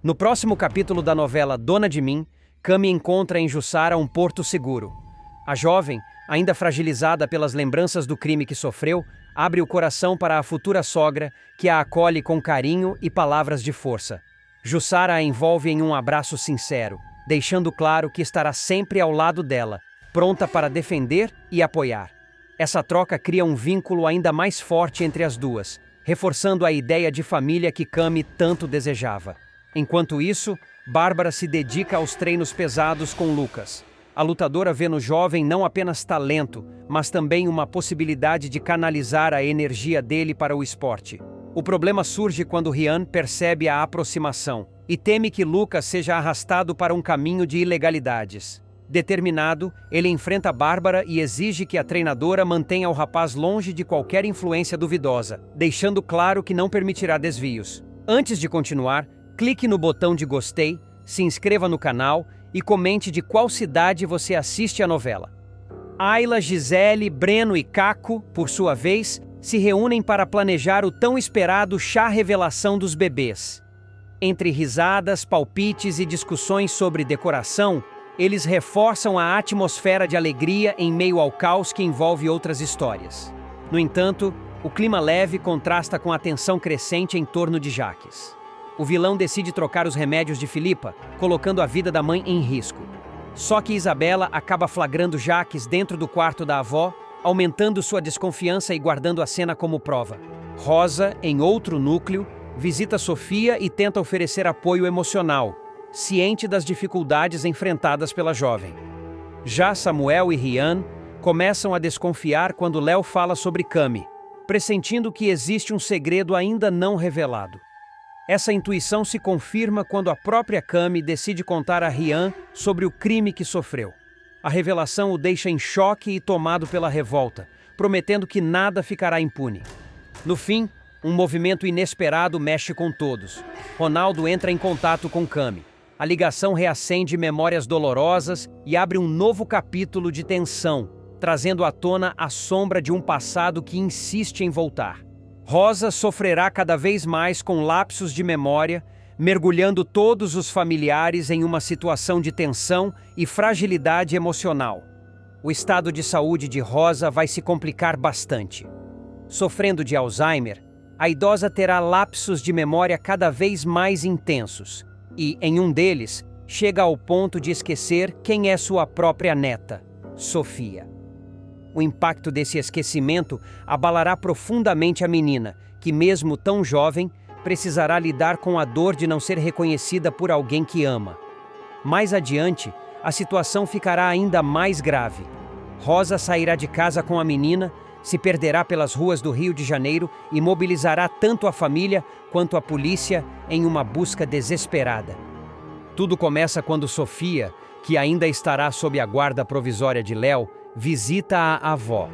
No próximo capítulo da novela Dona de Mim, Cami encontra em Jussara um porto seguro. A jovem, ainda fragilizada pelas lembranças do crime que sofreu, abre o coração para a futura sogra, que a acolhe com carinho e palavras de força. Jussara a envolve em um abraço sincero, deixando claro que estará sempre ao lado dela, pronta para defender e apoiar. Essa troca cria um vínculo ainda mais forte entre as duas, reforçando a ideia de família que Cami tanto desejava. Enquanto isso, Bárbara se dedica aos treinos pesados com Lucas. A lutadora vê no jovem não apenas talento, mas também uma possibilidade de canalizar a energia dele para o esporte. O problema surge quando Rian percebe a aproximação e teme que Lucas seja arrastado para um caminho de ilegalidades. Determinado, ele enfrenta Bárbara e exige que a treinadora mantenha o rapaz longe de qualquer influência duvidosa, deixando claro que não permitirá desvios. Antes de continuar, clique no botão de gostei, se inscreva no canal e comente de qual cidade você assiste a novela. Ayla, Gisele, Breno e Caco, por sua vez, se reúnem para planejar o tão esperado chá revelação dos bebês. Entre risadas, palpites e discussões sobre decoração, eles reforçam a atmosfera de alegria em meio ao caos que envolve outras histórias. No entanto, o clima leve contrasta com a tensão crescente em torno de Jaques. O vilão decide trocar os remédios de Filipa, colocando a vida da mãe em risco. Só que Isabela acaba flagrando Jaques dentro do quarto da avó, aumentando sua desconfiança e guardando a cena como prova. Rosa, em outro núcleo, visita Sofia e tenta oferecer apoio emocional, ciente das dificuldades enfrentadas pela jovem. Já Samuel e Rian começam a desconfiar quando Léo fala sobre Cami, pressentindo que existe um segredo ainda não revelado. Essa intuição se confirma quando a própria Cami decide contar a Rian sobre o crime que sofreu. A revelação o deixa em choque e tomado pela revolta, prometendo que nada ficará impune. No fim, um movimento inesperado mexe com todos. Ronaldo entra em contato com Cami. A ligação reacende memórias dolorosas e abre um novo capítulo de tensão, trazendo à tona a sombra de um passado que insiste em voltar. Rosa sofrerá cada vez mais com lapsos de memória, mergulhando todos os familiares em uma situação de tensão e fragilidade emocional. O estado de saúde de Rosa vai se complicar bastante. Sofrendo de Alzheimer, a idosa terá lapsos de memória cada vez mais intensos e, em um deles, chega ao ponto de esquecer quem é sua própria neta, Sofia. O impacto desse esquecimento abalará profundamente a menina, que mesmo tão jovem, precisará lidar com a dor de não ser reconhecida por alguém que ama. Mais adiante, a situação ficará ainda mais grave. Rosa sairá de casa com a menina, se perderá pelas ruas do Rio de Janeiro e mobilizará tanto a família quanto a polícia em uma busca desesperada. Tudo começa quando Sofia, que ainda estará sob a guarda provisória de Léo, visita a avó.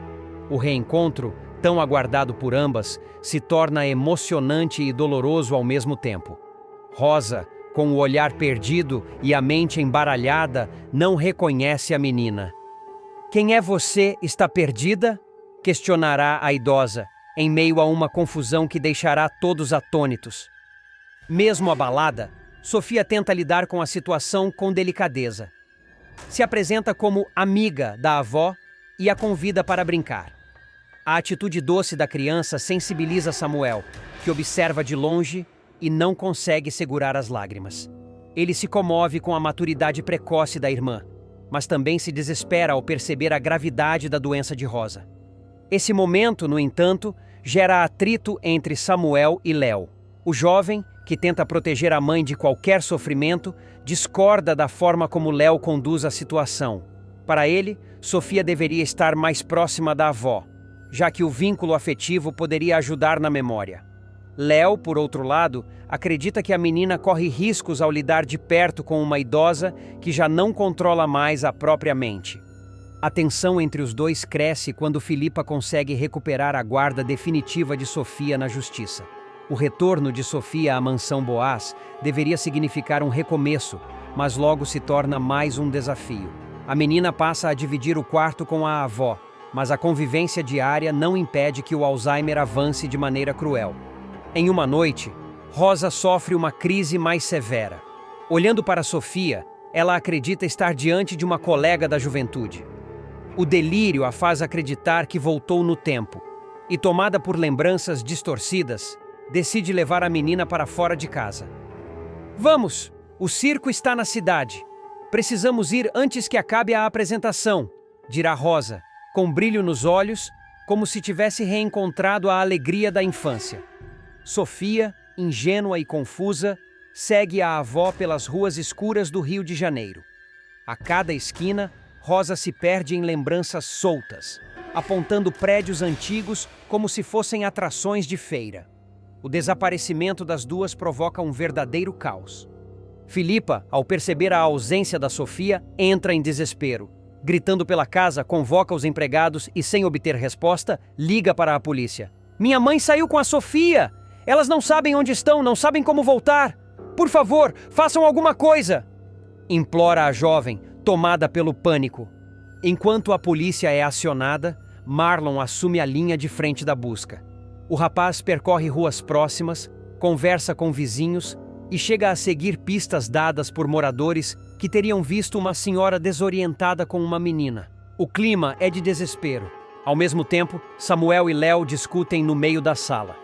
O reencontro, tão aguardado por ambas, se torna emocionante e doloroso ao mesmo tempo. Rosa, com o olhar perdido e a mente embaralhada, não reconhece a menina. "Quem é você? Está perdida?" questionará a idosa, em meio a uma confusão que deixará todos atônitos. Mesmo abalada, Sofia tenta lidar com a situação com delicadeza. Se apresenta como amiga da avó e a convida para brincar. A atitude doce da criança sensibiliza Samuel, que observa de longe e não consegue segurar as lágrimas. Ele se comove com a maturidade precoce da irmã, mas também se desespera ao perceber a gravidade da doença de Rosa. Esse momento, no entanto, gera atrito entre Samuel e Léo. O jovem, que tenta proteger a mãe de qualquer sofrimento, discorda da forma como Léo conduz a situação. Para ele, Sofia deveria estar mais próxima da avó, já que o vínculo afetivo poderia ajudar na memória. Léo, por outro lado, acredita que a menina corre riscos ao lidar de perto com uma idosa que já não controla mais a própria mente. A tensão entre os dois cresce quando Filipa consegue recuperar a guarda definitiva de Sofia na justiça. O retorno de Sofia à mansão Boaz deveria significar um recomeço, mas logo se torna mais um desafio. A menina passa a dividir o quarto com a avó, mas a convivência diária não impede que o Alzheimer avance de maneira cruel. Em uma noite, Rosa sofre uma crise mais severa. Olhando para Sofia, ela acredita estar diante de uma colega da juventude. O delírio a faz acreditar que voltou no tempo e, tomada por lembranças distorcidas, decide levar a menina para fora de casa. Vamos! O circo está na cidade. Precisamos ir antes que acabe a apresentação, dirá Rosa, com brilho nos olhos, como se tivesse reencontrado a alegria da infância. Sofia, ingênua e confusa, segue a avó pelas ruas escuras do Rio de Janeiro. A cada esquina, Rosa se perde em lembranças soltas, apontando prédios antigos como se fossem atrações de feira. O desaparecimento das duas provoca um verdadeiro caos. Filipa, ao perceber a ausência da Sofia, entra em desespero. Gritando pela casa, convoca os empregados e, sem obter resposta, liga para a polícia. Minha mãe saiu com a Sofia! Elas não sabem onde estão, não sabem como voltar! Por favor, façam alguma coisa! Implora a jovem, tomada pelo pânico. Enquanto a polícia é acionada, Marlon assume a linha de frente da busca. O rapaz percorre ruas próximas, conversa com vizinhos e chega a seguir pistas dadas por moradores que teriam visto uma senhora desorientada com uma menina. O clima é de desespero. Ao mesmo tempo, Samuel e Léo discutem no meio da sala.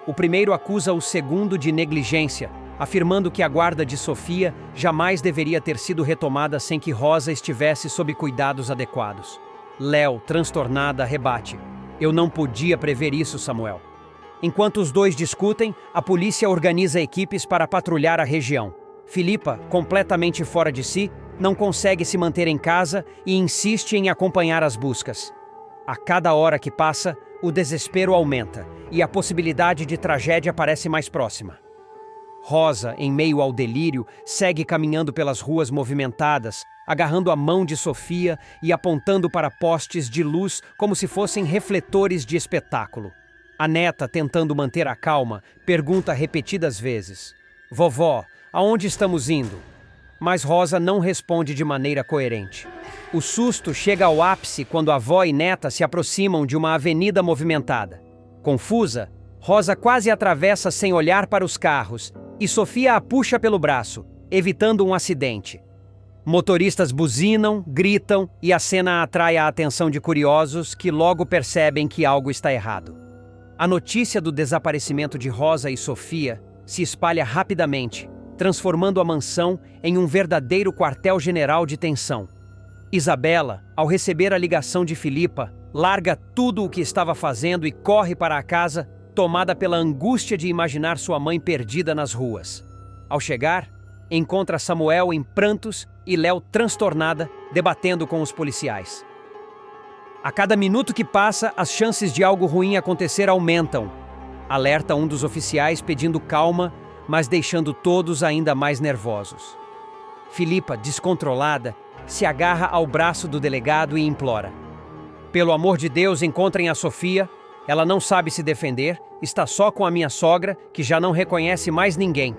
O primeiro acusa o segundo de negligência, afirmando que a guarda de Sofia jamais deveria ter sido retomada sem que Rosa estivesse sob cuidados adequados. Léo, transtornada, rebate. Eu não podia prever isso, Samuel. Enquanto os dois discutem, a polícia organiza equipes para patrulhar a região. Filipa, completamente fora de si, não consegue se manter em casa e insiste em acompanhar as buscas. A cada hora que passa, o desespero aumenta e a possibilidade de tragédia parece mais próxima. Rosa, em meio ao delírio, segue caminhando pelas ruas movimentadas, agarrando a mão de Sofia e apontando para postes de luz como se fossem refletores de espetáculo. A neta, tentando manter a calma, pergunta repetidas vezes: Vovó, aonde estamos indo? Mas Rosa não responde de maneira coerente. O susto chega ao ápice quando a avó e neta se aproximam de uma avenida movimentada. Confusa, Rosa quase atravessa sem olhar para os carros e Sofia a puxa pelo braço, evitando um acidente. Motoristas buzinam, gritam e a cena atrai a atenção de curiosos que logo percebem que algo está errado. A notícia do desaparecimento de Rosa e Sofia se espalha rapidamente, transformando a mansão em um verdadeiro quartel-general de tensão. Isabela, ao receber a ligação de Filipa, larga tudo o que estava fazendo e corre para a casa, tomada pela angústia de imaginar sua mãe perdida nas ruas. Ao chegar, encontra Samuel em prantos e Léo transtornada, debatendo com os policiais. A cada minuto que passa, as chances de algo ruim acontecer aumentam. Alerta um dos oficiais pedindo calma, mas deixando todos ainda mais nervosos. Filipa, descontrolada, se agarra ao braço do delegado e implora: Pelo amor de Deus, encontrem a Sofia. Ela não sabe se defender, está só com a minha sogra, que já não reconhece mais ninguém.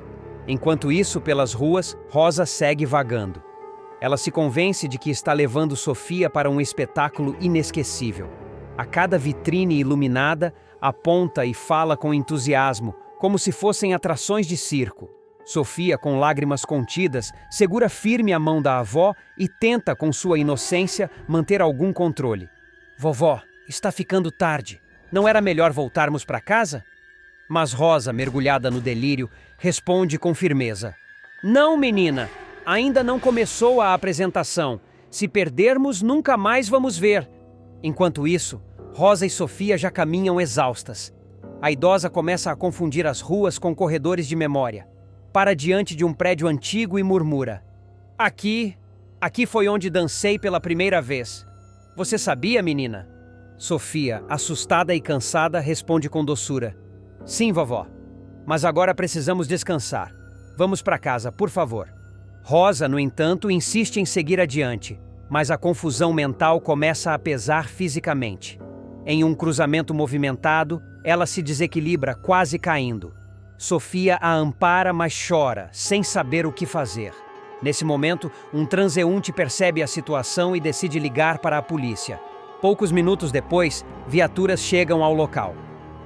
Enquanto isso, pelas ruas, Rosa segue vagando. Ela se convence de que está levando Sofia para um espetáculo inesquecível. A cada vitrine iluminada, aponta e fala com entusiasmo, como se fossem atrações de circo. Sofia, com lágrimas contidas, segura firme a mão da avó e tenta, com sua inocência, manter algum controle. Vovó, está ficando tarde. Não era melhor voltarmos para casa? Mas Rosa, mergulhada no delírio, responde com firmeza: Não, menina! Ainda não começou a apresentação. Se perdermos, nunca mais vamos ver. Enquanto isso, Rosa e Sofia já caminham exaustas. A idosa começa a confundir as ruas com corredores de memória. Para diante de um prédio antigo e murmura: Aqui foi onde dancei pela primeira vez. Você sabia, menina? Sofia, assustada e cansada, responde com doçura: Sim, vovó. Mas agora precisamos descansar. Vamos para casa, por favor. Rosa, no entanto, insiste em seguir adiante, mas a confusão mental começa a pesar fisicamente. Em um cruzamento movimentado, ela se desequilibra, quase caindo. Sofia a ampara, mas chora, sem saber o que fazer. Nesse momento, um transeunte percebe a situação e decide ligar para a polícia. Poucos minutos depois, viaturas chegam ao local.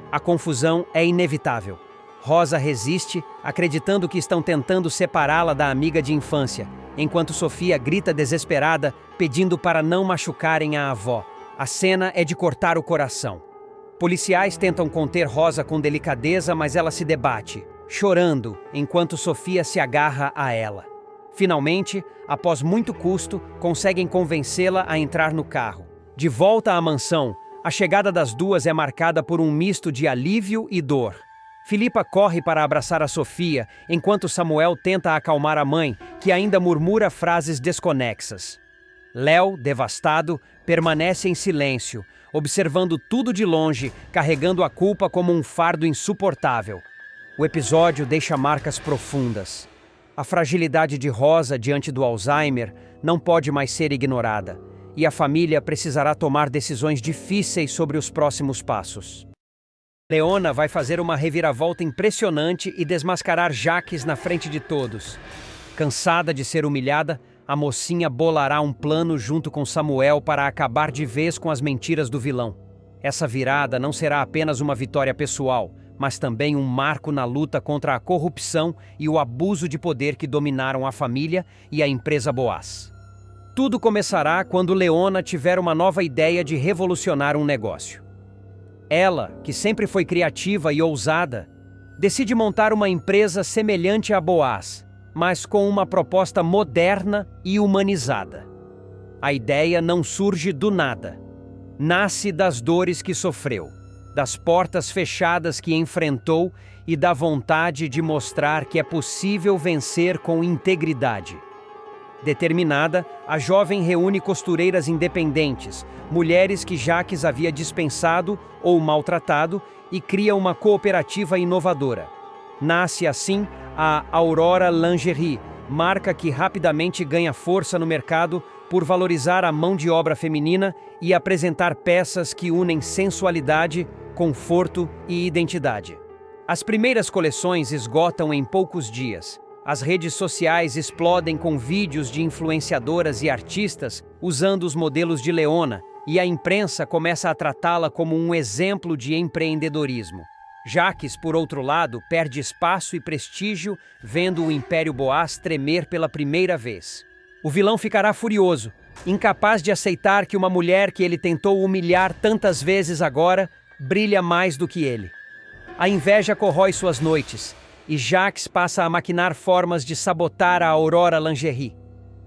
A confusão é inevitável. Rosa resiste, acreditando que estão tentando separá-la da amiga de infância, enquanto Sofia grita desesperada, pedindo para não machucarem a avó. A cena é de cortar o coração. Policiais tentam conter Rosa com delicadeza, mas ela se debate, chorando, enquanto Sofia se agarra a ela. Finalmente, após muito custo, conseguem convencê-la a entrar no carro. De volta à mansão, a chegada das duas é marcada por um misto de alívio e dor. Filipa corre para abraçar a Sofia, enquanto Samuel tenta acalmar a mãe, que ainda murmura frases desconexas. Léo, devastado, permanece em silêncio, observando tudo de longe, carregando a culpa como um fardo insuportável. O episódio deixa marcas profundas. A fragilidade de Rosa diante do Alzheimer não pode mais ser ignorada, e a família precisará tomar decisões difíceis sobre os próximos passos. Leona vai fazer uma reviravolta impressionante e desmascarar Jacques na frente de todos. Cansada de ser humilhada, a mocinha bolará um plano junto com Samuel para acabar de vez com as mentiras do vilão. Essa virada não será apenas uma vitória pessoal, mas também um marco na luta contra a corrupção e o abuso de poder que dominaram a família e a empresa Boaz. Tudo começará quando Leona tiver uma nova ideia de revolucionar um negócio. Ela, que sempre foi criativa e ousada, decide montar uma empresa semelhante à Boaz, mas com uma proposta moderna e humanizada. A ideia não surge do nada. Nasce das dores que sofreu, das portas fechadas que enfrentou e da vontade de mostrar que é possível vencer com integridade. Determinada, a jovem reúne costureiras independentes, mulheres que Jacques havia dispensado ou maltratado, e cria uma cooperativa inovadora. Nasce assim a Aurora Lingerie, marca que rapidamente ganha força no mercado por valorizar a mão de obra feminina e apresentar peças que unem sensualidade, conforto e identidade. As primeiras coleções esgotam em poucos dias. As redes sociais explodem com vídeos de influenciadoras e artistas usando os modelos de Leona, e a imprensa começa a tratá-la como um exemplo de empreendedorismo. Jacques, por outro lado, perde espaço e prestígio vendo o Império Boaz tremer pela primeira vez. O vilão ficará furioso, incapaz de aceitar que uma mulher que ele tentou humilhar tantas vezes agora brilha mais do que ele. A inveja corrói suas noites, e Jacques passa a maquinar formas de sabotar a Aurora Lingerie.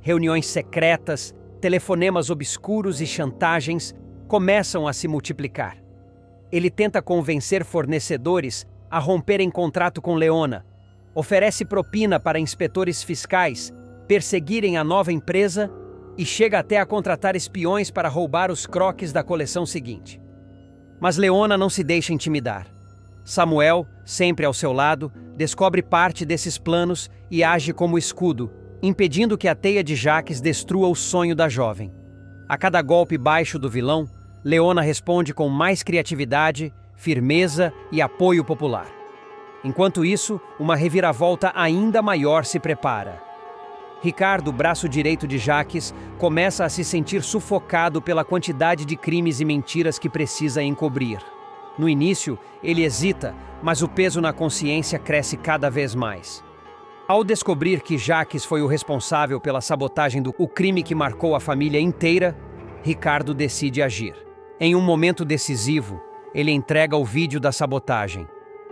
Reuniões secretas, telefonemas obscuros e chantagens começam a se multiplicar. Ele tenta convencer fornecedores a romperem contrato com Leona, oferece propina para inspetores fiscais perseguirem a nova empresa e chega até a contratar espiões para roubar os croques da coleção seguinte. Mas Leona não se deixa intimidar. Samuel, sempre ao seu lado, descobre parte desses planos e age como escudo, impedindo que a teia de Jacques destrua o sonho da jovem. A cada golpe baixo do vilão, Leona responde com mais criatividade, firmeza e apoio popular. Enquanto isso, uma reviravolta ainda maior se prepara. Ricardo, braço direito de Jacques, começa a se sentir sufocado pela quantidade de crimes e mentiras que precisa encobrir. No início, ele hesita, mas o peso na consciência cresce cada vez mais. Ao descobrir que Jacques foi o responsável pela sabotagem do crime que marcou a família inteira, Ricardo decide agir. Em um momento decisivo, ele entrega o vídeo da sabotagem.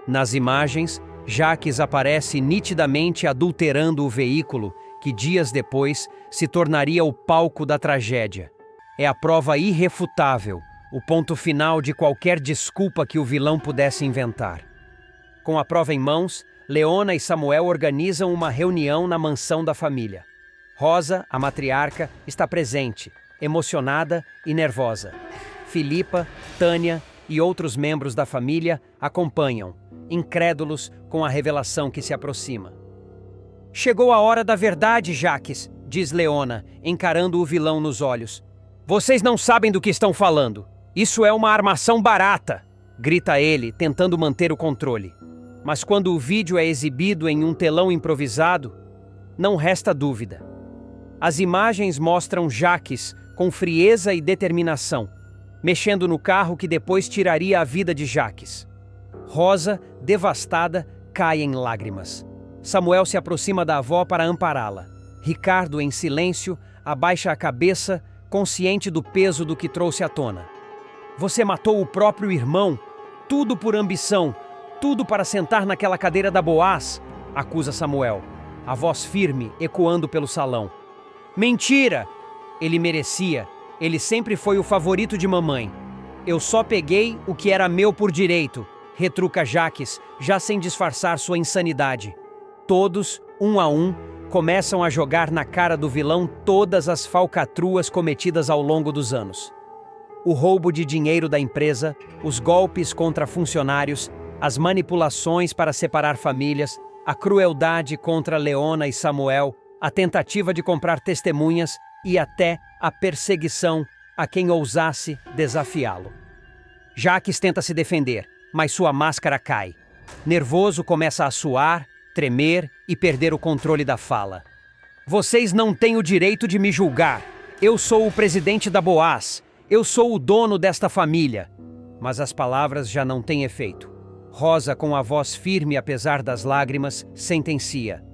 Nas imagens, Jacques aparece nitidamente adulterando o veículo que dias depois se tornaria o palco da tragédia. É a prova irrefutável, o ponto final de qualquer desculpa que o vilão pudesse inventar. Com a prova em mãos, Leona e Samuel organizam uma reunião na mansão da família. Rosa, a matriarca, está presente, emocionada e nervosa. Filipa, Tânia e outros membros da família acompanham, incrédulos com a revelação que se aproxima. Chegou a hora da verdade, Jacques, diz Leona, encarando o vilão nos olhos. Vocês não sabem do que estão falando. Isso é uma armação barata, grita ele, tentando manter o controle. Mas quando o vídeo é exibido em um telão improvisado, não resta dúvida. As imagens mostram Jacques com frieza e determinação, mexendo no carro que depois tiraria a vida de Jacques. Rosa, devastada, cai em lágrimas. Samuel se aproxima da avó para ampará-la. Ricardo, em silêncio, abaixa a cabeça, consciente do peso do que trouxe à tona. Você matou o próprio irmão, tudo por ambição, tudo para sentar naquela cadeira da Boaz, acusa Samuel, a voz firme ecoando pelo salão. Mentira! Ele merecia, ele sempre foi o favorito de mamãe. Eu só peguei o que era meu por direito, retruca Jaques, já sem disfarçar sua insanidade. Todos, um a um, começam a jogar na cara do vilão todas as falcatruas cometidas ao longo dos anos. O roubo de dinheiro da empresa, os golpes contra funcionários, as manipulações para separar famílias, a crueldade contra Leona e Samuel, a tentativa de comprar testemunhas e até a perseguição a quem ousasse desafiá-lo. Jaques tenta se defender, mas sua máscara cai. Nervoso, começa a suar, tremer e perder o controle da fala. Vocês não têm o direito de me julgar. Eu sou o presidente da Boaz. Eu sou o dono desta família. Mas as palavras já não têm efeito. Rosa, com a voz firme apesar das lágrimas, sentencia.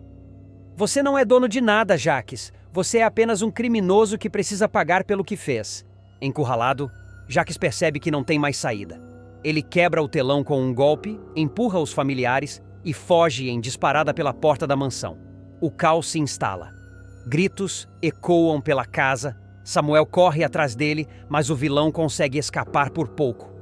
Você não é dono de nada, Jaques. Você é apenas um criminoso que precisa pagar pelo que fez. Encurralado, Jaques percebe que não tem mais saída. Ele quebra o telão com um golpe, empurra os familiares e foge em disparada pela porta da mansão. O caos se instala. Gritos ecoam pela casa. Samuel corre atrás dele, mas o vilão consegue escapar por pouco.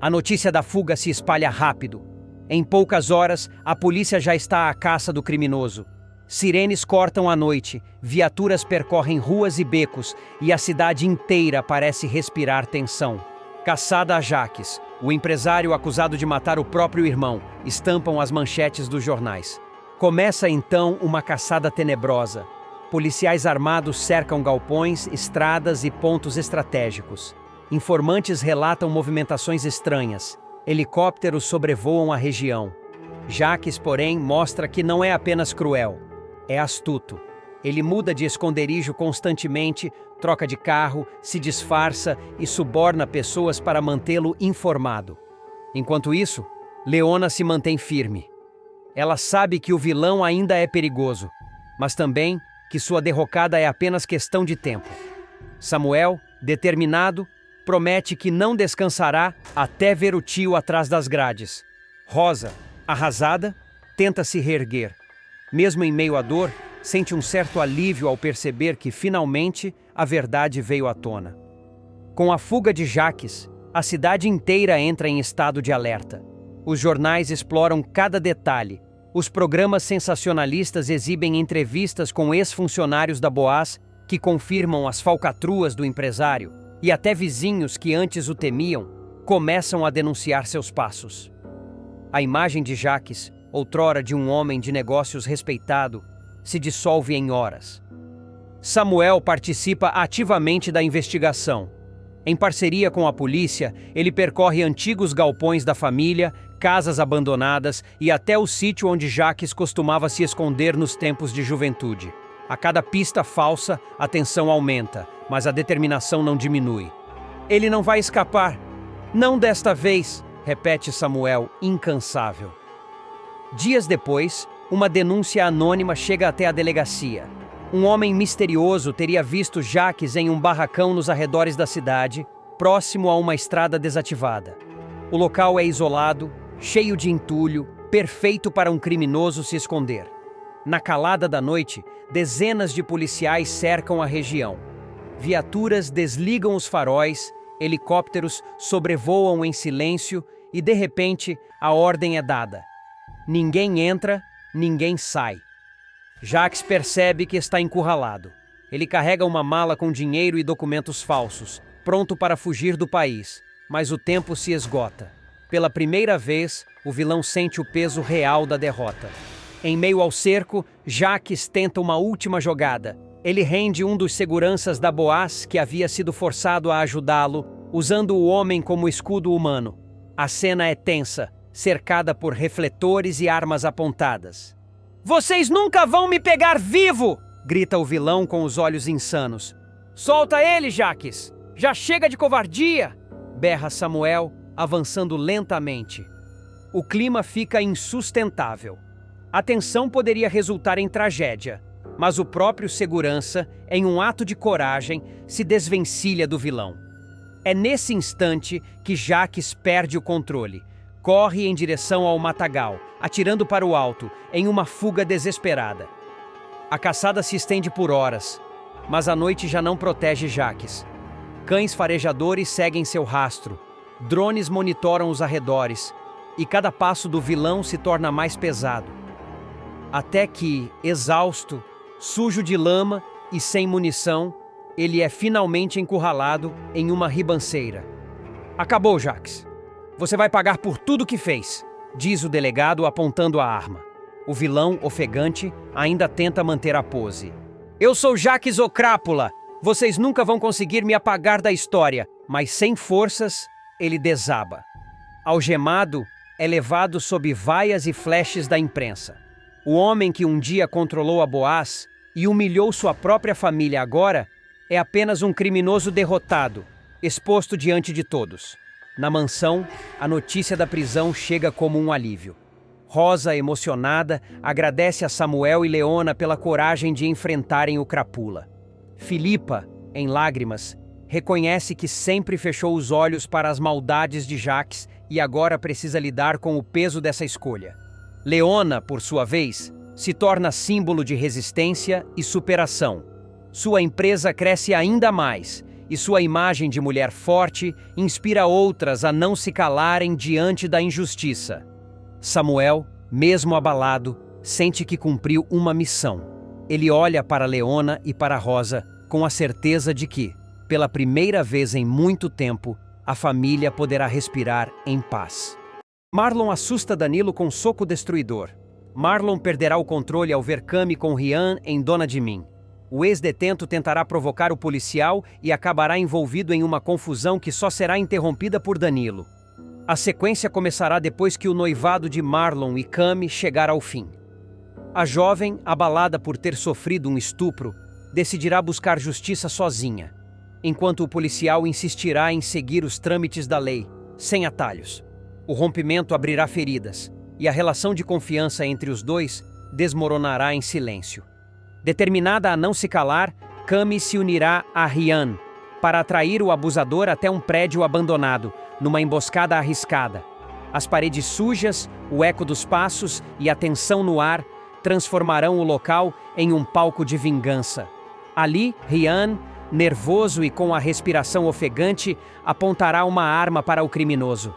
A notícia da fuga se espalha rápido. Em poucas horas, a polícia já está à caça do criminoso. Sirenes cortam a noite, viaturas percorrem ruas e becos e a cidade inteira parece respirar tensão. Caçada a Jaques, o empresário acusado de matar o próprio irmão, estampam as manchetes dos jornais. Começa então uma caçada tenebrosa. Policiais armados cercam galpões, estradas e pontos estratégicos. Informantes relatam movimentações estranhas. Helicópteros sobrevoam a região. Jaques, porém, mostra que não é apenas cruel. É astuto. Ele muda de esconderijo constantemente, troca de carro, se disfarça e suborna pessoas para mantê-lo informado. Enquanto isso, Leona se mantém firme. Ela sabe que o vilão ainda é perigoso, mas também que sua derrocada é apenas questão de tempo. Samuel, determinado, promete que não descansará até ver o tio atrás das grades. Rosa, arrasada, tenta se reerguer. Mesmo em meio à dor, sente um certo alívio ao perceber que, finalmente, a verdade veio à tona. Com a fuga de Jaques, a cidade inteira entra em estado de alerta. Os jornais exploram cada detalhe. Os programas sensacionalistas exibem entrevistas com ex-funcionários da Boaz que confirmam as falcatruas do empresário, e até vizinhos que antes o temiam começam a denunciar seus passos. A imagem de Jaques, outrora de um homem de negócios respeitado, se dissolve em horas. Samuel participa ativamente da investigação. Em parceria com a polícia, ele percorre antigos galpões da família, casas abandonadas e até o sítio onde Jaques costumava se esconder nos tempos de juventude. A cada pista falsa, a tensão aumenta, mas a determinação não diminui. Ele não vai escapar. Não desta vez, repete Samuel, incansável. Dias depois, uma denúncia anônima chega até a delegacia. Um homem misterioso teria visto Jaques em um barracão nos arredores da cidade, próximo a uma estrada desativada. O local é isolado, cheio de entulho, perfeito para um criminoso se esconder. Na calada da noite, dezenas de policiais cercam a região. Viaturas desligam os faróis, helicópteros sobrevoam em silêncio e, de repente, a ordem é dada. Ninguém entra, ninguém sai. Jaques percebe que está encurralado. Ele carrega uma mala com dinheiro e documentos falsos, pronto para fugir do país, mas o tempo se esgota. Pela primeira vez, o vilão sente o peso real da derrota. Em meio ao cerco, Jaques tenta uma última jogada. Ele rende um dos seguranças da Boaz que havia sido forçado a ajudá-lo, usando o homem como escudo humano. A cena é tensa, cercada por refletores e armas apontadas. "Vocês nunca vão me pegar vivo!" grita o vilão com os olhos insanos. "Solta ele, Jaques! Já chega de covardia!" berra Samuel, avançando lentamente. O clima fica insustentável. A tensão poderia resultar em tragédia, mas o próprio segurança, em um ato de coragem, se desvencilha do vilão. É nesse instante que Jacques perde o controle. Corre em direção ao matagal, atirando para o alto, em uma fuga desesperada. A caçada se estende por horas, mas a noite já não protege Jacques. Cães farejadores seguem seu rastro, drones monitoram os arredores, e cada passo do vilão se torna mais pesado. Até que, exausto, sujo de lama e sem munição, ele é finalmente encurralado em uma ribanceira. Acabou, Jacques. Você vai pagar por tudo que fez, diz o delegado apontando a arma. O vilão, ofegante, ainda tenta manter a pose. Eu sou Jacques o Crápula. Vocês nunca vão conseguir me apagar da história. Mas sem forças, ele desaba. Algemado, é levado sob vaias e flashes da imprensa. O homem que um dia controlou a Boaz e humilhou sua própria família agora é apenas um criminoso derrotado, exposto diante de todos. Na mansão, a notícia da prisão chega como um alívio. Rosa, emocionada, agradece a Samuel e Leona pela coragem de enfrentarem o Crápula. Filipa, em lágrimas, reconhece que sempre fechou os olhos para as maldades de Jacques e agora precisa lidar com o peso dessa escolha. Leona, por sua vez, se torna símbolo de resistência e superação. Sua empresa cresce ainda mais e sua imagem de mulher forte inspira outras a não se calarem diante da injustiça. Samuel, mesmo abalado, sente que cumpriu uma missão. Ele olha para Leona e para Rosa com a certeza de que, pela primeira vez em muito tempo, a família poderá respirar em paz. Marlon assusta Danilo com um soco destruidor. Marlon perderá o controle ao ver Cami com Rian em Dona de Mim. O ex-detento tentará provocar o policial e acabará envolvido em uma confusão que só será interrompida por Danilo. A sequência começará depois que o noivado de Marlon e Cami chegar ao fim. A jovem, abalada por ter sofrido um estupro, decidirá buscar justiça sozinha, enquanto o policial insistirá em seguir os trâmites da lei, sem atalhos. O rompimento abrirá feridas, e a relação de confiança entre os dois desmoronará em silêncio. Determinada a não se calar, Cami se unirá a Rian para atrair o abusador até um prédio abandonado, numa emboscada arriscada. As paredes sujas, o eco dos passos e a tensão no ar transformarão o local em um palco de vingança. Ali, Rian, nervoso e com a respiração ofegante, apontará uma arma para o criminoso.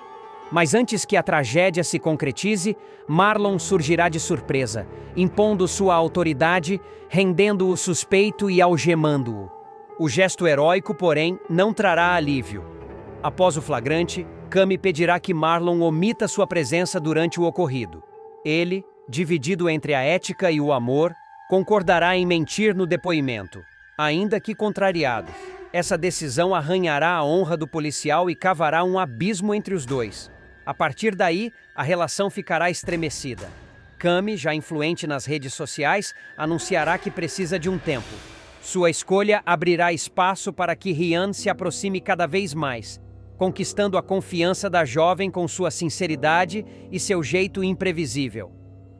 Mas antes que a tragédia se concretize, Marlon surgirá de surpresa, impondo sua autoridade, rendendo o suspeito e algemando-o. O gesto heróico, porém, não trará alívio. Após o flagrante, Cami pedirá que Marlon omita sua presença durante o ocorrido. Ele, dividido entre a ética e o amor, concordará em mentir no depoimento. Ainda que contrariado, essa decisão arranhará a honra do policial e cavará um abismo entre os dois. A partir daí, a relação ficará estremecida. Cami, já influente nas redes sociais, anunciará que precisa de um tempo. Sua escolha abrirá espaço para que Rian se aproxime cada vez mais, conquistando a confiança da jovem com sua sinceridade e seu jeito imprevisível.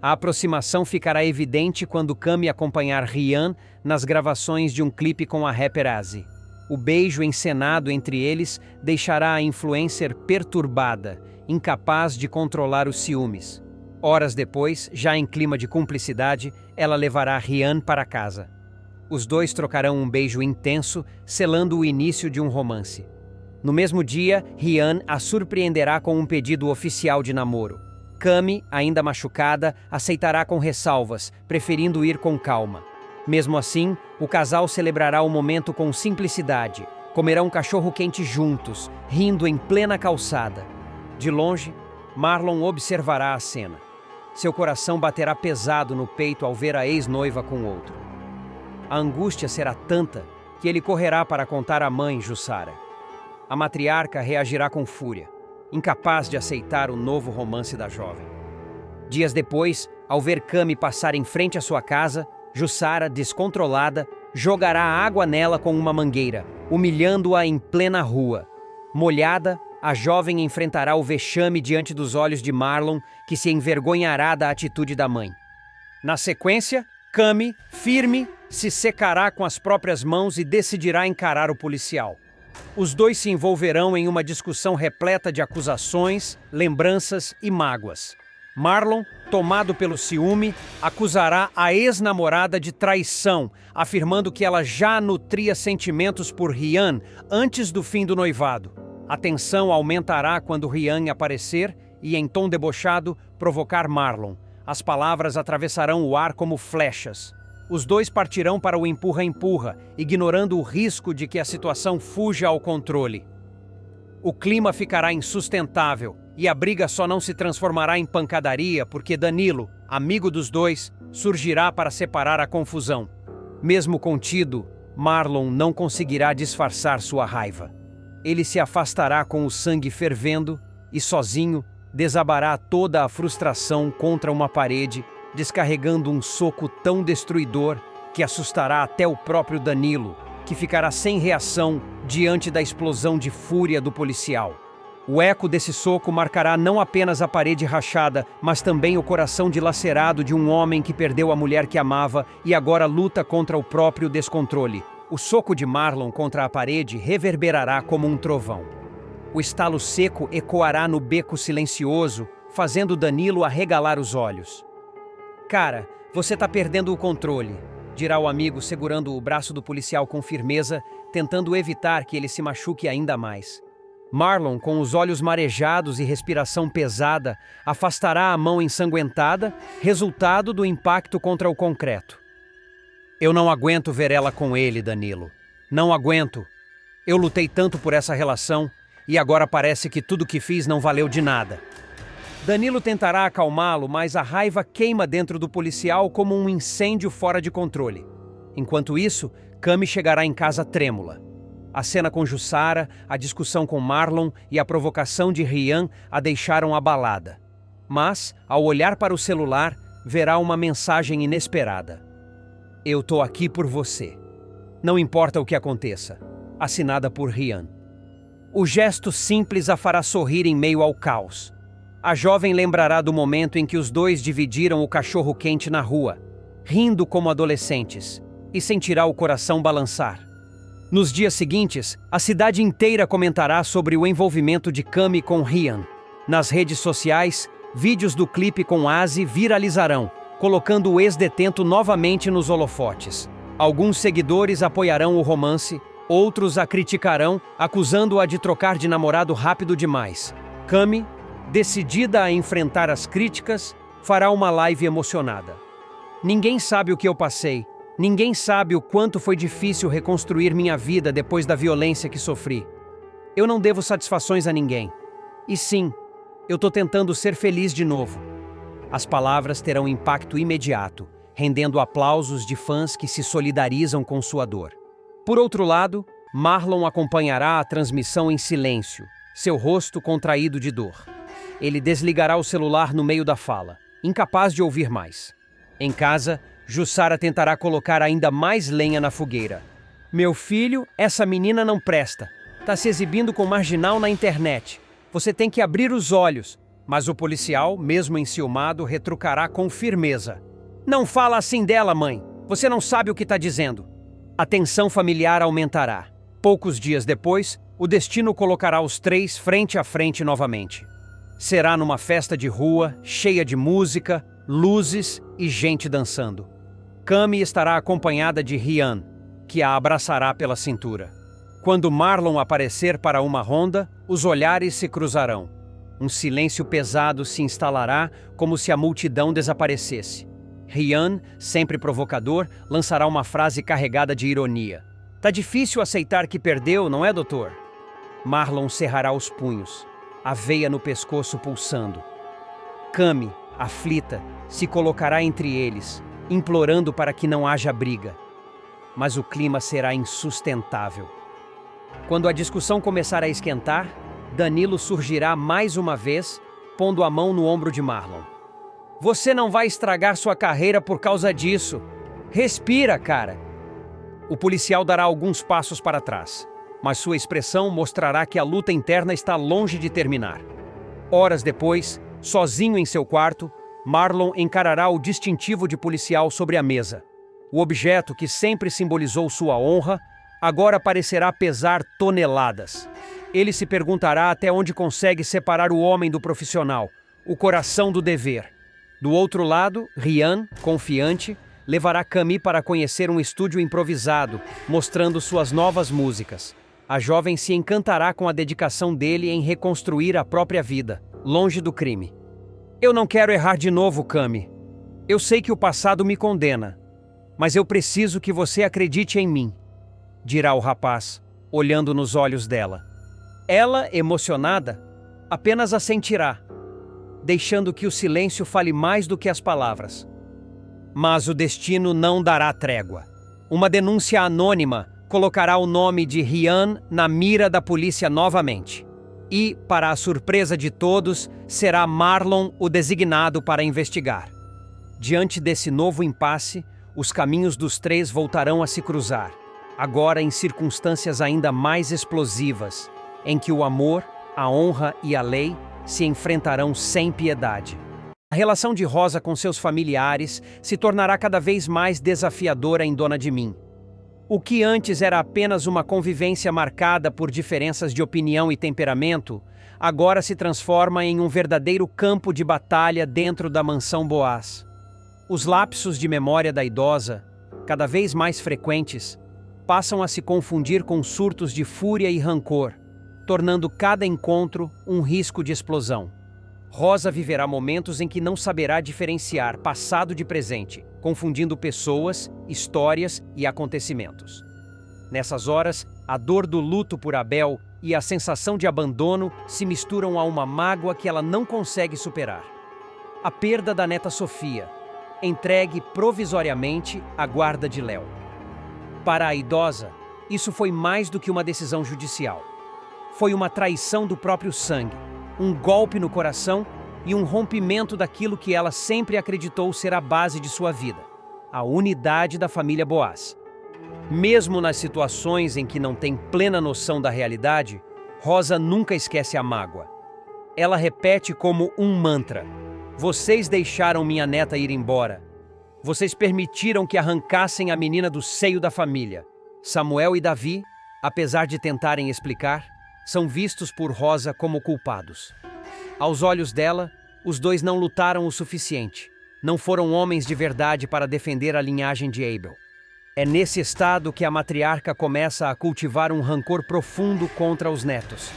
A aproximação ficará evidente quando Cami acompanhar Rian nas gravações de um clipe com a rapper Azzi. O beijo encenado entre eles deixará a influencer perturbada, incapaz de controlar os ciúmes. Horas depois, já em clima de cumplicidade, ela levará Rian para casa. Os dois trocarão um beijo intenso, selando o início de um romance. No mesmo dia, Rian a surpreenderá com um pedido oficial de namoro. Cami, ainda machucada, aceitará com ressalvas, preferindo ir com calma. Mesmo assim, o casal celebrará o momento com simplicidade. Comerão um cachorro-quente juntos, rindo em plena calçada. De longe, Marlon observará a cena. Seu coração baterá pesado no peito ao ver a ex-noiva com outro. A angústia será tanta que ele correrá para contar à mãe, Jussara. A matriarca reagirá com fúria, incapaz de aceitar o novo romance da jovem. Dias depois, ao ver Cami passar em frente à sua casa, Jussara, descontrolada, jogará água nela com uma mangueira, humilhando-a em plena rua. Molhada, a jovem enfrentará o vexame diante dos olhos de Marlon, que se envergonhará da atitude da mãe. Na sequência, Cami, firme, se secará com as próprias mãos e decidirá encarar o policial. Os dois se envolverão em uma discussão repleta de acusações, lembranças e mágoas. Marlon, tomado pelo ciúme, acusará a ex-namorada de traição, afirmando que ela já nutria sentimentos por Rian antes do fim do noivado. A tensão aumentará quando Rian aparecer e, em tom debochado, provocar Marlon. As palavras atravessarão o ar como flechas. Os dois partirão para o empurra-empurra, ignorando o risco de que a situação fuja ao controle. O clima ficará insustentável e a briga só não se transformará em pancadaria porque Danilo, amigo dos dois, surgirá para separar a confusão. Mesmo contido, Marlon não conseguirá disfarçar sua raiva. Ele se afastará com o sangue fervendo e, sozinho, desabará toda a frustração contra uma parede, descarregando um soco tão destruidor que assustará até o próprio Danilo, que ficará sem reação diante da explosão de fúria do policial. O eco desse soco marcará não apenas a parede rachada, mas também o coração dilacerado de um homem que perdeu a mulher que amava e agora luta contra o próprio descontrole. O soco de Marlon contra a parede reverberará como um trovão. O estalo seco ecoará no beco silencioso, fazendo Danilo arregalar os olhos. "Cara, você tá perdendo o controle", dirá o amigo segurando o braço do policial com firmeza, tentando evitar que ele se machuque ainda mais. Marlon, com os olhos marejados e respiração pesada, afastará a mão ensanguentada, resultado do impacto contra o concreto. "Eu não aguento ver ela com ele, Danilo. Não aguento. Eu lutei tanto por essa relação e agora parece que tudo que fiz não valeu de nada." Danilo tentará acalmá-lo, mas a raiva queima dentro do policial como um incêndio fora de controle. Enquanto isso, Cami chegará em casa trêmula. A cena com Jussara, a discussão com Marlon e a provocação de Rian a deixaram abalada. Mas, ao olhar para o celular, verá uma mensagem inesperada. "Eu tô aqui por você. Não importa o que aconteça." Assinada por Rian. O gesto simples a fará sorrir em meio ao caos. A jovem lembrará do momento em que os dois dividiram o cachorro-quente na rua, rindo como adolescentes, e sentirá o coração balançar. Nos dias seguintes, a cidade inteira comentará sobre o envolvimento de Cami com Rian. Nas redes sociais, vídeos do clipe com Asi viralizarão, colocando o ex-detento novamente nos holofotes. Alguns seguidores apoiarão o romance, outros a criticarão, acusando-a de trocar de namorado rápido demais. Cami, decidida a enfrentar as críticas, fará uma live emocionada. "Ninguém sabe o que eu passei. Ninguém sabe o quanto foi difícil reconstruir minha vida depois da violência que sofri. Eu não devo satisfações a ninguém. E sim, eu tô tentando ser feliz de novo." As palavras terão impacto imediato, rendendo aplausos de fãs que se solidarizam com sua dor. Por outro lado, Marlon acompanhará a transmissão em silêncio, seu rosto contraído de dor. Ele desligará o celular no meio da fala, incapaz de ouvir mais. Em casa, Jussara tentará colocar ainda mais lenha na fogueira. "Meu filho, essa menina não presta. Tá se exibindo com marginal na internet. Você tem que abrir os olhos." Mas o policial, mesmo enciumado, retrucará com firmeza. "Não fala assim dela, mãe. Você não sabe o que tá dizendo." A tensão familiar aumentará. Poucos dias depois, o destino colocará os três frente a frente novamente. Será numa festa de rua, cheia de música, luzes e gente dançando. Cami estará acompanhada de Rian, que a abraçará pela cintura. Quando Marlon aparecer para uma ronda, os olhares se cruzarão. Um silêncio pesado se instalará, como se a multidão desaparecesse. Rian, sempre provocador, lançará uma frase carregada de ironia. "Tá difícil aceitar que perdeu, não é, doutor?" Marlon cerrará os punhos, a veia no pescoço pulsando. Cami, aflita, se colocará entre eles, implorando para que não haja briga. Mas o clima será insustentável. Quando a discussão começar a esquentar, Danilo surgirá mais uma vez, pondo a mão no ombro de Marlon. "Você não vai estragar sua carreira por causa disso. Respira, cara." O policial dará alguns passos para trás. mas sua expressão mostrará que a luta interna está longe de terminar. Horas depois, sozinho em seu quarto, Marlon encarará o distintivo de policial sobre a mesa. O objeto que sempre simbolizou sua honra, agora parecerá pesar toneladas. Ele se perguntará até onde consegue separar o homem do profissional, o coração do dever. Do outro lado, Rian, confiante, levará Camille para conhecer um estúdio improvisado, mostrando suas novas músicas. A jovem se encantará com a dedicação dele em reconstruir a própria vida, longe do crime. Eu não quero errar de novo, Camille. Eu sei que o passado me condena, mas eu preciso que você acredite em mim, dirá o rapaz, olhando nos olhos dela. Ela, emocionada, apenas assentirá, deixando que o silêncio fale mais do que as palavras. Mas o destino não dará trégua. Uma denúncia anônima colocará o nome de Rian na mira da polícia novamente. E, para a surpresa de todos, será Marlon o designado para investigar. Diante desse novo impasse, os caminhos dos três voltarão a se cruzar, agora em circunstâncias ainda mais explosivas, em que o amor, a honra e a lei se enfrentarão sem piedade. A relação de Rosa com seus familiares se tornará cada vez mais desafiadora em Dona de Mim. O que antes era apenas uma convivência marcada por diferenças de opinião e temperamento, agora se transforma em um verdadeiro campo de batalha dentro da mansão Boaz. Os lapsos de memória da idosa, cada vez mais frequentes, passam a se confundir com surtos de fúria e rancor, tornando cada encontro um risco de explosão. Rosa viverá momentos em que não saberá diferenciar passado de presente, confundindo pessoas, histórias e acontecimentos. Nessas horas, a dor do luto por Abel e a sensação de abandono se misturam a uma mágoa que ela não consegue superar. A perda da neta Sofia, entregue provisoriamente à guarda de Léo. Para a idosa, isso foi mais do que uma decisão judicial. Foi uma traição do próprio sangue, um golpe no coração e um rompimento daquilo que ela sempre acreditou ser a base de sua vida, a unidade da família Boaz. Mesmo nas situações em que não tem plena noção da realidade, Rosa nunca esquece a mágoa. Ela repete como um mantra: "Vocês deixaram minha neta ir embora. Vocês permitiram que arrancassem a menina do seio da família." Samuel e Davi, apesar de tentarem explicar, são vistos por Rosa como culpados. Aos olhos dela, os dois não lutaram o suficiente. Não foram homens de verdade para defender a linhagem de Abel. É nesse estado que a matriarca começa a cultivar um rancor profundo contra os netos.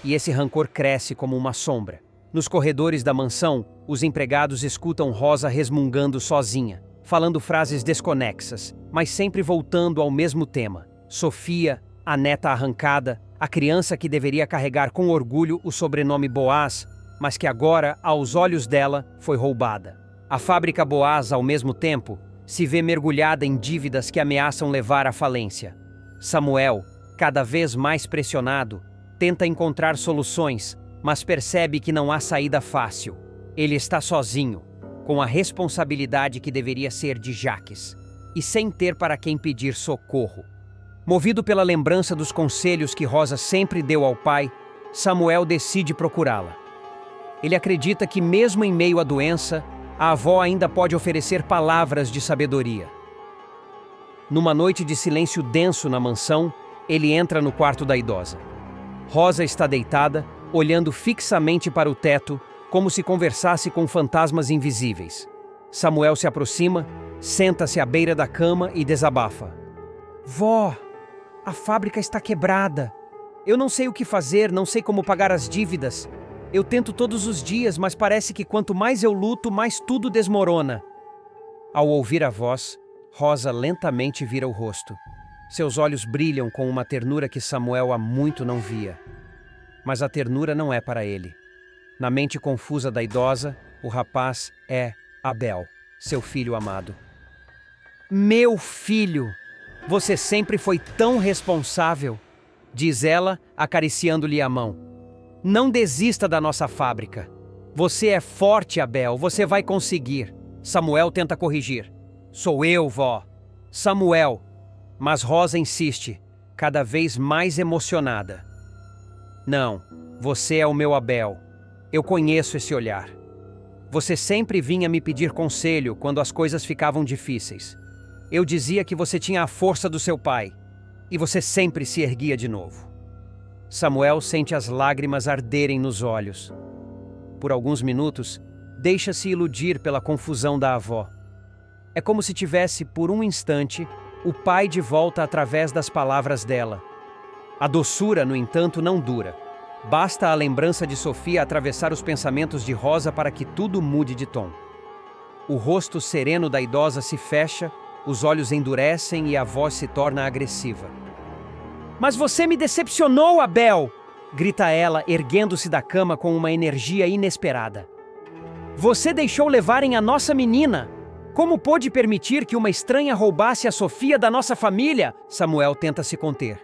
E esse rancor cresce como uma sombra. Nos corredores da mansão, os empregados escutam Rosa resmungando sozinha, falando frases desconexas, mas sempre voltando ao mesmo tema. Sofia, a neta arrancada, a criança que deveria carregar com orgulho o sobrenome Boaz, mas que agora, aos olhos dela, foi roubada. A fábrica Boaz, ao mesmo tempo, se vê mergulhada em dívidas que ameaçam levar à falência. Samuel, cada vez mais pressionado, tenta encontrar soluções, mas percebe que não há saída fácil. Ele está sozinho, com a responsabilidade que deveria ser de Jaques, e sem ter para quem pedir socorro. Movido pela lembrança dos conselhos que Rosa sempre deu ao pai, Samuel decide procurá-la. Ele acredita que, mesmo em meio à doença, a avó ainda pode oferecer palavras de sabedoria. Numa noite de silêncio denso na mansão, ele entra no quarto da idosa. Rosa está deitada, olhando fixamente para o teto, como se conversasse com fantasmas invisíveis. Samuel se aproxima, senta-se à beira da cama e desabafa. "Vó, a fábrica está quebrada. Eu não sei o que fazer, não sei como pagar as dívidas. Eu tento todos os dias, mas parece que quanto mais eu luto, mais tudo desmorona." Ao ouvir a voz, Rosa lentamente vira o rosto. Seus olhos brilham com uma ternura que Samuel há muito não via. Mas a ternura não é para ele. Na mente confusa da idosa, o rapaz é Abel, seu filho amado. "Meu filho, você sempre foi tão responsável", diz ela, acariciando-lhe a mão. "Não desista da nossa fábrica. Você é forte, Abel, você vai conseguir." Samuel tenta corrigir. "Sou eu, vó." "Samuel." Mas Rosa insiste. cada vez mais emocionada. Não, você é o meu Abel. Eu conheço esse olhar. Você sempre vinha me pedir conselho quando as coisas ficavam difíceis. Eu dizia que você tinha a força do seu pai, e você sempre se erguia de novo. Samuel sente as lágrimas arderem nos olhos. Por alguns minutos, deixa-se iludir pela confusão da avó. É como se tivesse, por um instante, o pai de volta através das palavras dela. A doçura, no entanto, não dura. Basta a lembrança de Sofia atravessar os pensamentos de Rosa para que tudo mude de tom. O rosto sereno da idosa se fecha, os olhos endurecem e a voz se torna agressiva. "Mas você me decepcionou, Abel!" grita ela, erguendo-se da cama com uma energia inesperada. "Você deixou levarem a nossa menina! Como pôde permitir que uma estranha roubasse a Sofia da nossa família?" Samuel tenta se conter.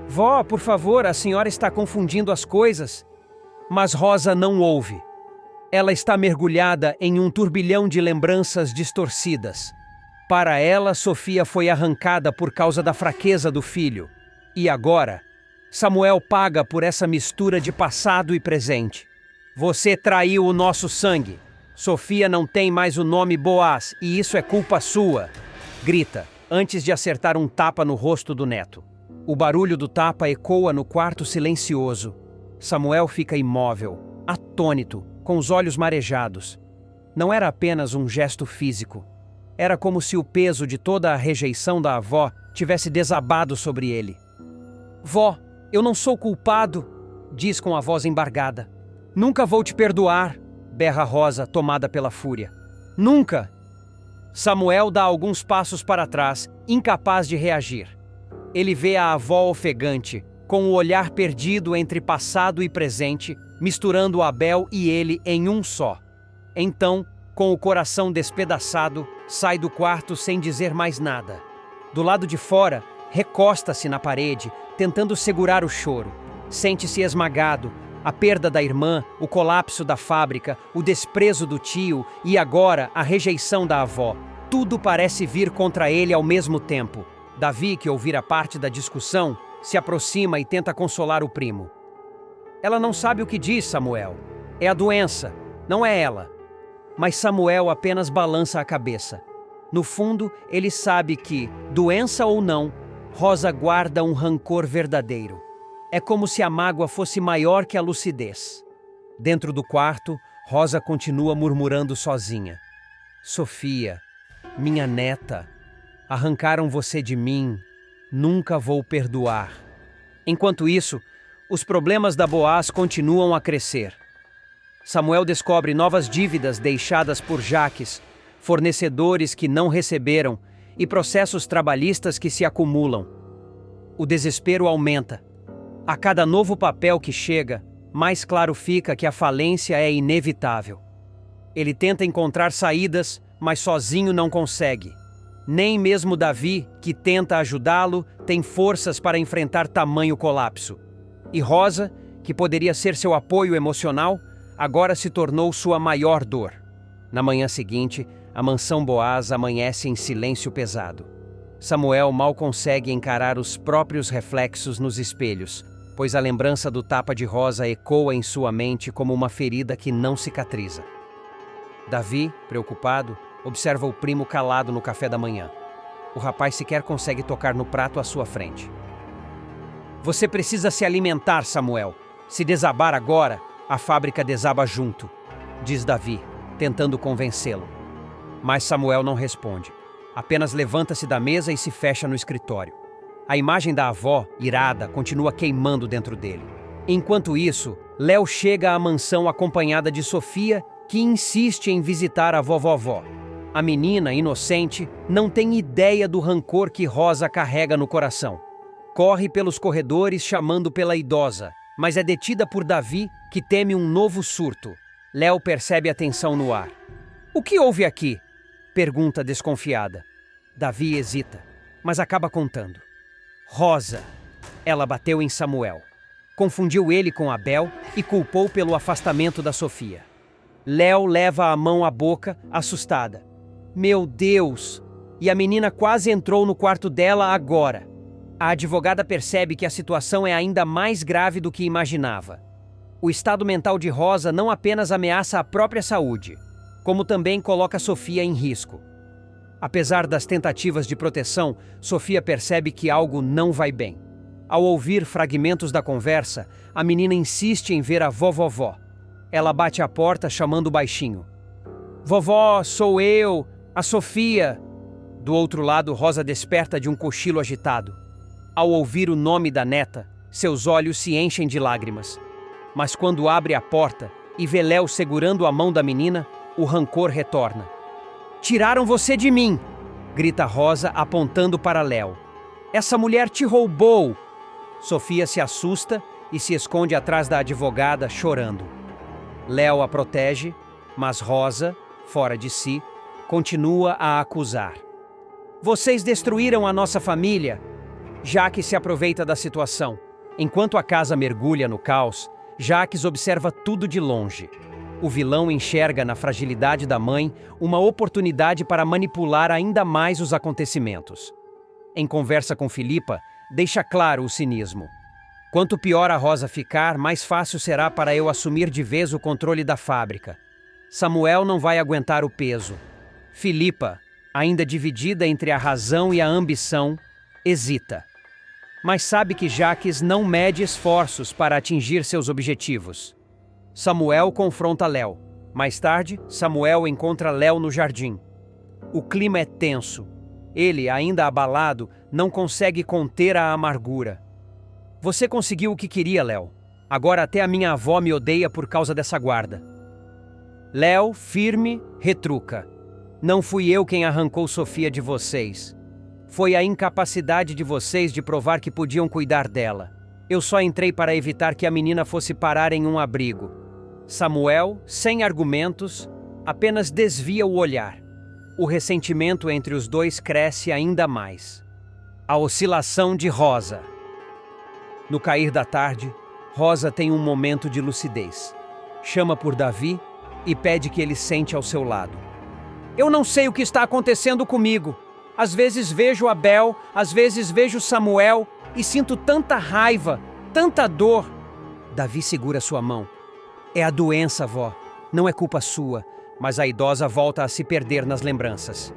"Vó, por favor, a senhora está confundindo as coisas." Mas Rosa não ouve. Ela está mergulhada em um turbilhão de lembranças distorcidas. Para ela, Sofia foi arrancada por causa da fraqueza do filho. E agora, Samuel paga por essa mistura de passado e presente. "Você traiu o nosso sangue. Sofia não tem mais o nome Boaz, e isso é culpa sua", grita, antes de acertar um tapa no rosto do neto. O barulho do tapa ecoa no quarto silencioso. Samuel fica imóvel, atônito, com os olhos marejados. Não era apenas um gesto físico. Era como se o peso de toda a rejeição da avó tivesse desabado sobre ele. "Vó, eu não sou culpado", diz com a voz embargada. "Nunca vou te perdoar", berra Rosa, tomada pela fúria. "Nunca!" Samuel dá alguns passos para trás, incapaz de reagir. Ele vê a avó ofegante, com o olhar perdido entre passado e presente, misturando Abel e ele em um só. Então, com o coração despedaçado, sai do quarto sem dizer mais nada. Do lado de fora, recosta-se na parede, tentando segurar o choro. Sente-se esmagado. A perda da irmã, o colapso da fábrica, o desprezo do tio e agora a rejeição da avó. Tudo parece vir contra ele ao mesmo tempo. Davi, que ouvira parte da discussão, se aproxima e tenta consolar o primo. "Ela não sabe o que diz, Samuel. É a doença, não é ela." Mas Samuel apenas balança a cabeça. No fundo, ele sabe que, doença ou não, Rosa guarda um rancor verdadeiro. É como se a mágoa fosse maior que a lucidez. Dentro do quarto, Rosa continua murmurando sozinha. "Sofia, minha neta, arrancaram você de mim, nunca vou perdoar." Enquanto isso, os problemas da Boaz continuam a crescer. Samuel descobre novas dívidas deixadas por Jaques, fornecedores que não receberam e processos trabalhistas que se acumulam. O desespero aumenta. A cada novo papel que chega, mais claro fica que a falência é inevitável. Ele tenta encontrar saídas, mas sozinho não consegue. Nem mesmo Davi, que tenta ajudá-lo, tem forças para enfrentar tamanho colapso. E Rosa, que poderia ser seu apoio emocional, agora se tornou sua maior dor. Na manhã seguinte, a mansão Boaz amanhece em silêncio pesado. Samuel mal consegue encarar os próprios reflexos nos espelhos, pois a lembrança do tapa de Rosa ecoa em sua mente como uma ferida que não cicatriza. Davi, preocupado, observa o primo calado no café da manhã. O rapaz sequer consegue tocar no prato à sua frente. "Você precisa se alimentar, Samuel. Se desabar agora, a fábrica desaba junto", diz Davi, tentando convencê-lo. Mas Samuel não responde. Apenas levanta-se da mesa e se fecha no escritório. A imagem da avó, irada, continua queimando dentro dele. Enquanto isso, Léo chega à mansão acompanhada de Sofia, que insiste em visitar a vovó. A menina, inocente, não tem ideia do rancor que Rosa carrega no coração. Corre pelos corredores chamando pela idosa, mas é detida por Davi, que teme um novo surto. Léo percebe a tensão no ar. "O que houve aqui?" pergunta desconfiada. Davi hesita, mas acaba contando. Rosa. Ela bateu em Samuel. Confundiu ele com Abel e culpou pelo afastamento da Sofia. Léo leva a mão à boca, assustada. "Meu Deus! E a menina quase entrou no quarto dela agora." A advogada percebe que a situação é ainda mais grave do que imaginava. O estado mental de Rosa não apenas ameaça a própria saúde, como também coloca Sofia em risco. Apesar das tentativas de proteção, Sofia percebe que algo não vai bem. Ao ouvir fragmentos da conversa, a menina insiste em ver a vovó. Ela bate à porta chamando baixinho. Vovó, sou eu, a Sofia. Do outro lado, Rosa desperta de um cochilo agitado. Ao ouvir o nome da neta, seus olhos se enchem de lágrimas. Mas quando abre a porta e vê Léo segurando a mão da menina, o rancor retorna. Tiraram você de mim! Grita Rosa apontando para Léo. Essa mulher te roubou! Sofia se assusta e se esconde atrás da advogada, chorando. Léo a protege, mas Rosa, fora de si, continua a acusar. Vocês destruíram a nossa família! Jaques se aproveita da situação. Enquanto a casa mergulha no caos, Jaques observa tudo de longe. O vilão enxerga na fragilidade da mãe uma oportunidade para manipular ainda mais os acontecimentos. Em conversa com Filipa, deixa claro o cinismo. Quanto pior a Rosa ficar, mais fácil será para eu assumir de vez o controle da fábrica. Samuel não vai aguentar o peso. Filipa, ainda dividida entre a razão e a ambição, hesita. Mas sabe que Jaques não mede esforços para atingir seus objetivos. Samuel confronta Léo. Mais tarde, Samuel encontra Léo no jardim. O clima é tenso. Ele, ainda abalado, não consegue conter a amargura. Você conseguiu o que queria, Léo. Agora até a minha avó me odeia por causa dessa guarda. Léo, firme, retruca. Não fui eu quem arrancou Sofia de vocês. Foi a incapacidade de vocês de provar que podiam cuidar dela. Eu só entrei para evitar que a menina fosse parar em um abrigo. Samuel, sem argumentos, apenas desvia o olhar. O ressentimento entre os dois cresce ainda mais. A oscilação de Rosa. No cair da tarde, Rosa tem um momento de lucidez. Chama por Davi e pede que ele sente ao seu lado. Eu não sei o que está acontecendo comigo. Às vezes vejo Abel, às vezes vejo Samuel e sinto tanta raiva, tanta dor. Davi segura sua mão. É a doença, vó. Não é culpa sua, mas a idosa volta a se perder nas lembranças.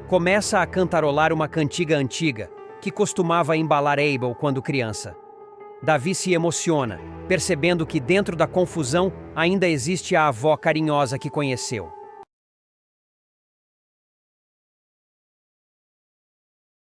Começa a cantarolar uma cantiga antiga, que costumava embalar Abel quando criança. Davi se emociona, percebendo que dentro da confusão ainda existe a avó carinhosa que conheceu.